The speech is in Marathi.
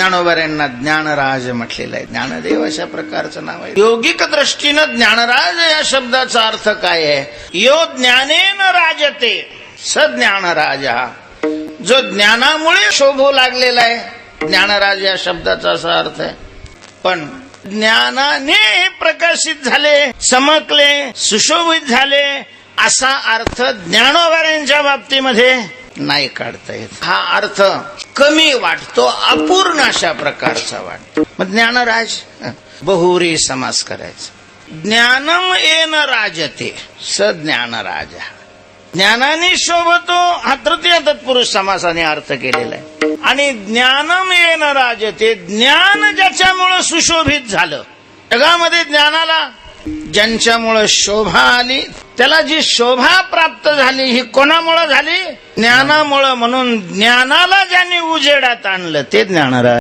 ज्ञानोबाऱ्यांना ज्ञानराज म्हटलेलं आहे. ज्ञानदेव अशा प्रकारचं नाव आहे. योगिक दृष्टीनं ज्ञानराज या शब्दाचा अर्थ काय आहे? यो ज्ञानेन राजते स ज्ञानराज, जो ज्ञानामुळे शोभू लागलेला आहे. ज्ञानराज या शब्दाचा असा अर्थ आहे. पण ज्ञानाने प्रकाशित झाले, चमकले, सुशोभित झाले असा अर्थ ज्ञानोबाऱ्यांच्या बाबतीमध्ये नाही काढता येत. हा अर्थ कमी वाटतो, अपूर्ण अशा प्रकारचा वाटतो. मग ज्ञानराज बहुरी समास करायचा. ज्ञानम येन राजते स ज्ञानराज. ज्ञानाने शोभतो हा तृतीय तत्पुरुष समासाने अर्थ केलेला आहे. आणि ज्ञानम येन राजते, ज्ञान ज्याच्यामुळे सुशोभित झालं. जगामध्ये ज्ञानाला ज्यांच्यामुळे शोभा आली, त्याला जी शोभा प्राप्त झाली ही कोणामुळे झाली? ज्ञानामुळे. म्हणून ज्ञानाला ज्यांनी उजेडात आणलं ते ज्ञानराज.